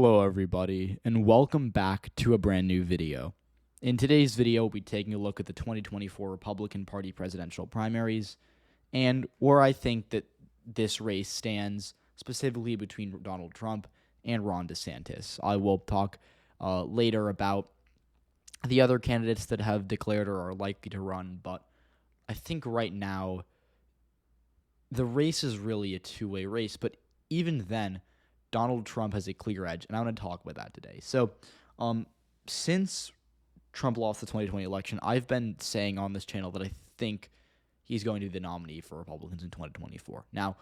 Hello everybody, and welcome back to a brand new video. In today's video, we'll be taking a look at the 2024 Republican Party presidential primaries and where I think that this race stands specifically between Donald Trump and Ron DeSantis. I will talk later about the other candidates that have declared or are likely to run, but I think right now the race is really a two-way race, but even then, Donald Trump has a clear edge, and I want to talk about that today. So, since Trump lost the 2020 election, I've been saying on this channel that I think he's going to be the nominee for Republicans in 2024. Now,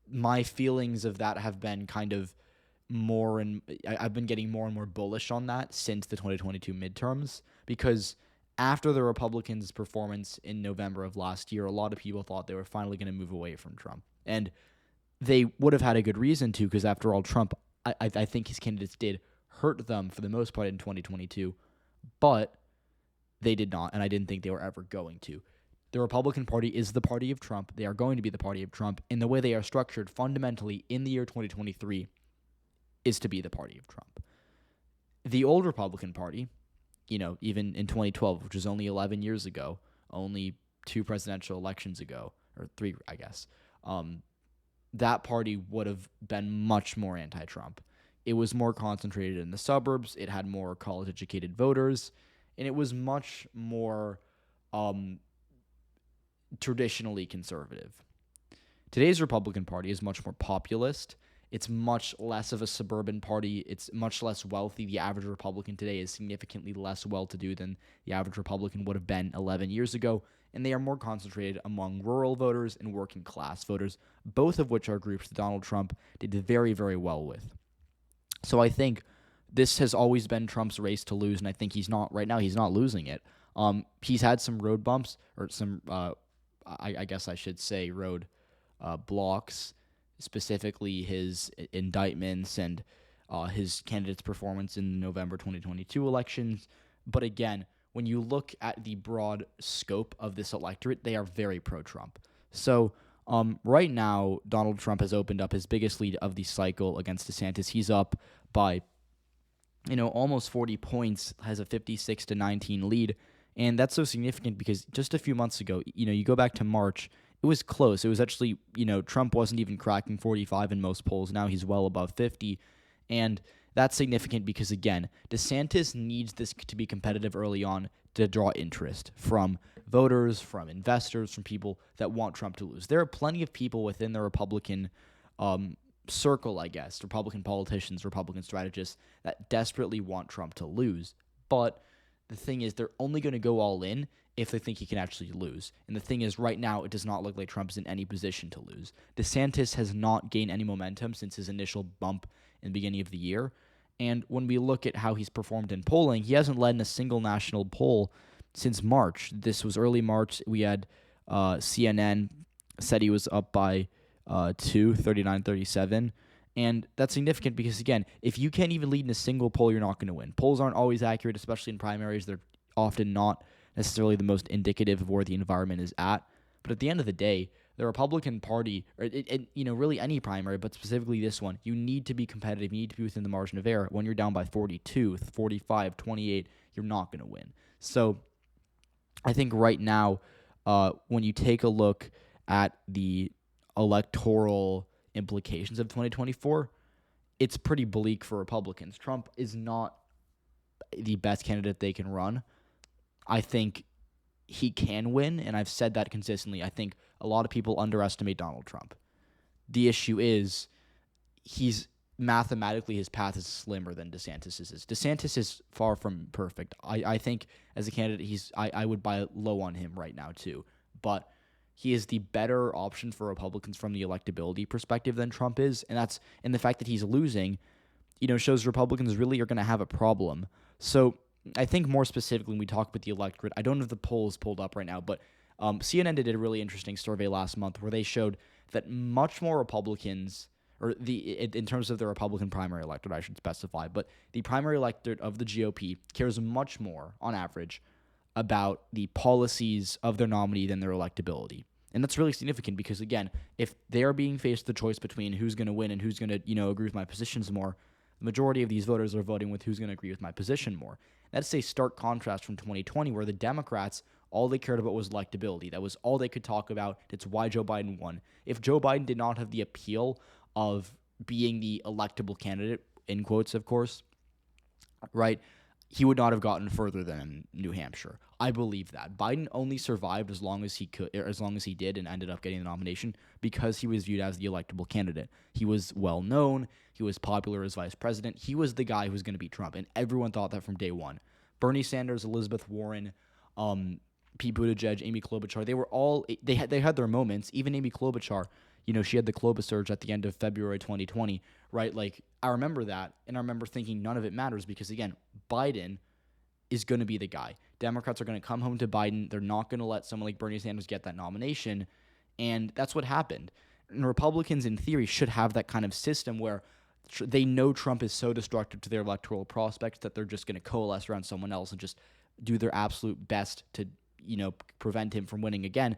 my feelings of that have been kind of I've been getting more and more bullish on that since the 2022 midterms, because after the Republicans' performance in November of last year, a lot of people thought they were finally going to move away from Trump. And they would have had a good reason to, because after all, Trump, I think his candidates did hurt them for the most part in 2022, but they did not, and I didn't think they were ever going to. The Republican Party is the party of Trump. They are going to be the party of Trump, and the way they are structured fundamentally in the year 2023 is to be the party of Trump. The old Republican Party, even in 2012, which was only 11 years ago, only 2 presidential elections ago, or 3, I guess, that party would have been much more anti-Trump. It was more concentrated in the suburbs. It had more college-educated voters, and it was much more traditionally conservative. Today's Republican Party is much more populist. It's much less of a suburban party. It's much less wealthy. The average Republican today is significantly less well-to-do than the average Republican would have been 11 years ago, and they are more concentrated among rural voters and working-class voters, both of which are groups that Donald Trump did very, very well with. So I think this has always been Trump's race to lose, and I think he's not losing it. He's had some road bumps, or some, I guess I should say, road blocks, specifically his indictments and his candidate's performance in the November 2022 elections. But again, when you look at the broad scope of this electorate, they are very pro-Trump. So right now, Donald Trump has opened up his biggest lead of the cycle against DeSantis. He's up by, almost 40 points, has a 56-19 lead. And that's so significant because just a few months ago, you go back to March, it was close. It was actually, Trump wasn't even cracking 45 in most polls. Now he's well above 50. And that's significant because, again, DeSantis needs this to be competitive early on to draw interest from voters, from investors, from people that want Trump to lose. There are plenty of people within the Republican circle, I guess, Republican politicians, Republican strategists, that desperately want Trump to lose. But the thing is, they're only going to go all in if they think he can actually lose. And the thing is, right now, it does not look like Trump is in any position to lose. DeSantis has not gained any momentum since his initial bump in the beginning of the year. And when we look at how he's performed in polling, he hasn't led in a single national poll since March. This was early March. We had CNN said he was up by 39-37. And that's significant because, again, if you can't even lead in a single poll, you're not going to win. Polls aren't always accurate, especially in primaries. They're often not necessarily the most indicative of where the environment is at. But at the end of the day, the Republican Party, or really any primary, but specifically this one, you need to be competitive. You need to be within the margin of error. When you're down by 42, 45, 28, you're not going to win. So I think right now, when you take a look at the electoral implications of 2024, it's pretty bleak for Republicans. Trump is not the best candidate they can run. I think he can win, and I've said that consistently. I think a lot of people underestimate Donald Trump. The issue is he's mathematically, his path is slimmer than DeSantis is. DeSantis is far from perfect. I think as a candidate, I would buy low on him right now too. But he is the better option for Republicans from the electability perspective than Trump is, and the fact that he's losing, shows Republicans really are going to have a problem. So I think more specifically when we talk about the electorate, I don't have the polls pulled up right now, but CNN did a really interesting survey last month where they showed that much more Republicans, or in terms of the Republican primary electorate, I should specify, but the primary electorate of the GOP cares much more, on average, about the policies of their nominee than their electability. And that's really significant because, again, if they're being faced the choice between who's going to win and who's going to, agree with my positions more, the majority of these voters are voting with who's going to agree with my position more. That's a stark contrast from 2020 where the Democrats, all they cared about was electability. That was all they could talk about. It's why Joe Biden won. If Joe Biden did not have the appeal of being the electable candidate, in quotes, of course, right, he would not have gotten further than New Hampshire. I believe that. Biden only survived as long as he could, as long as he did, and ended up getting the nomination because he was viewed as the electable candidate. He was well known. He was popular as vice president. He was the guy who was going to beat Trump, and everyone thought that from day one. Bernie Sanders, Elizabeth Warren, Pete Buttigieg, Amy Klobuchar, they had their moments. Even Amy Klobuchar, she had the Klobusurge at the end of February 2020, right? Like, I remember that, and I remember thinking none of it matters because, again, Biden is going to be the guy. Democrats are going to come home to Biden. They're not going to let someone like Bernie Sanders get that nomination, and that's what happened. And Republicans, in theory, should have that kind of system where they know Trump is so destructive to their electoral prospects that they're just going to coalesce around someone else and just do their absolute best to, prevent him from winning again.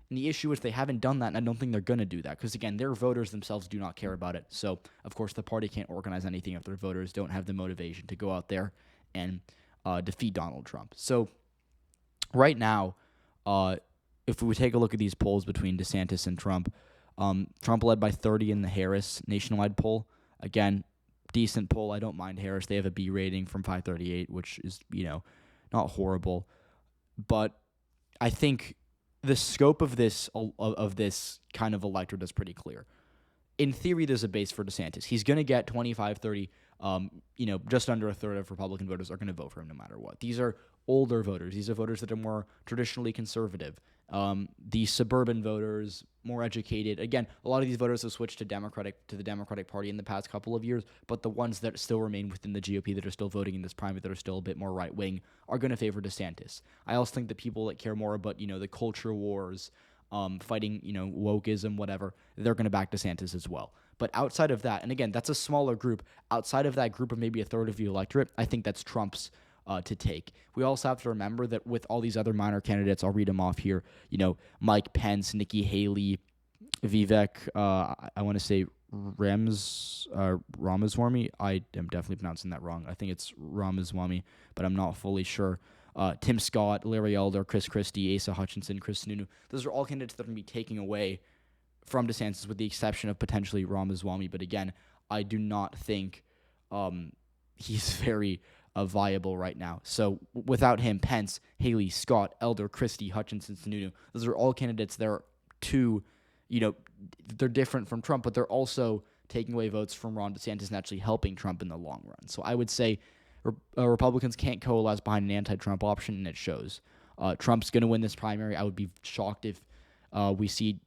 And the issue is they haven't done that, and I don't think they're going to do that because, again, their voters themselves do not care about it. So, of course, the party can't organize anything if their voters don't have the motivation to go out there and defeat Donald Trump. So, right now, if we take a look at these polls between DeSantis and Trump, Trump led by 30 in the Harris nationwide poll. Again, decent poll. I don't mind Harris. They have a B rating from FiveThirtyEight, which is, not horrible. But I think the scope of this kind of electorate is pretty clear. In theory, there's a base for DeSantis. He's going to get 25, 30, just under a third of Republican voters are going to vote for him no matter what. These are older voters. These are voters that are more traditionally conservative. These suburban voters, more educated. Again, a lot of these voters have switched to the Democratic Party in the past couple of years, but the ones that still remain within the GOP that are still voting in this primary that are still a bit more right-wing are going to favor DeSantis. I also think that people that care more about, the culture wars, fighting, wokeism, whatever, they're going to back DeSantis as well. But outside of that, and again, that's a smaller group. Outside of that group of maybe a third of the electorate, I think that's Trump's to take. We also have to remember that with all these other minor candidates, I'll read them off here, Mike Pence, Nikki Haley, Vivek, I want to say Ramaswamy. I am definitely pronouncing that wrong. I think it's Ramaswamy, but I'm not fully sure. Tim Scott, Larry Elder, Chris Christie, Asa Hutchinson, Chris Sununu. Those are all candidates that are going to be taking away from DeSantis with the exception of potentially Ramaswamy. But again, I do not think he's very viable right now. So without him, Pence, Haley, Scott, Elder, Christie, Hutchinson, Sununu, those are all candidates that are they're different from Trump, but they're also taking away votes from Ron DeSantis and actually helping Trump in the long run. So I would say Republicans can't coalesce behind an anti-Trump option, and it shows. Trump's going to win this primary. I would be shocked if we see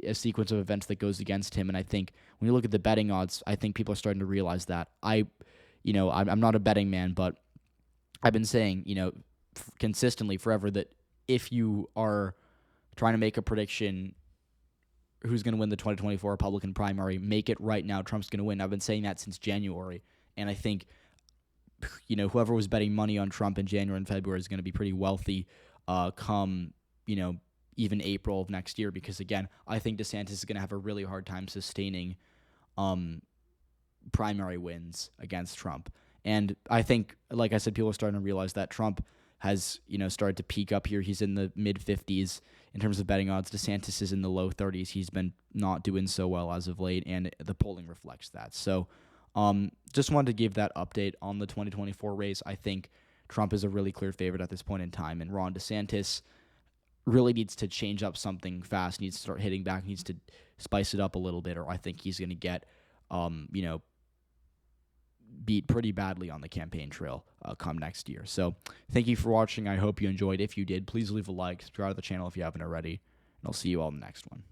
a sequence of events that goes against him, and I think when you look at the betting odds, I think people are starting to realize that. I'm not a betting man, but I've been saying, consistently forever that if you are trying to make a prediction who's going to win the 2024 Republican primary, make it right now. Trump's going to win. I've been saying that since January, and I think, whoever was betting money on Trump in January and February is going to be pretty wealthy come, even April of next year, because, again, I think DeSantis is going to have a really hard time sustaining primary wins against Trump. And I think, like I said, people are starting to realize that Trump has, started to peak up here. He's in the mid-50s in terms of betting odds. DeSantis is in the low 30s. He's been not doing so well as of late, and the polling reflects that. So just wanted to give that update on the 2024 race. I think Trump is a really clear favorite at this point in time, and Ron DeSantis really needs to change up something fast, needs to start hitting back, needs to spice it up a little bit, or I think he's going to get, beat pretty badly on the campaign trail come next year. So thank you for watching. I hope you enjoyed. If you did, please leave a like, subscribe to the channel if you haven't already, and I'll see you all in the next one.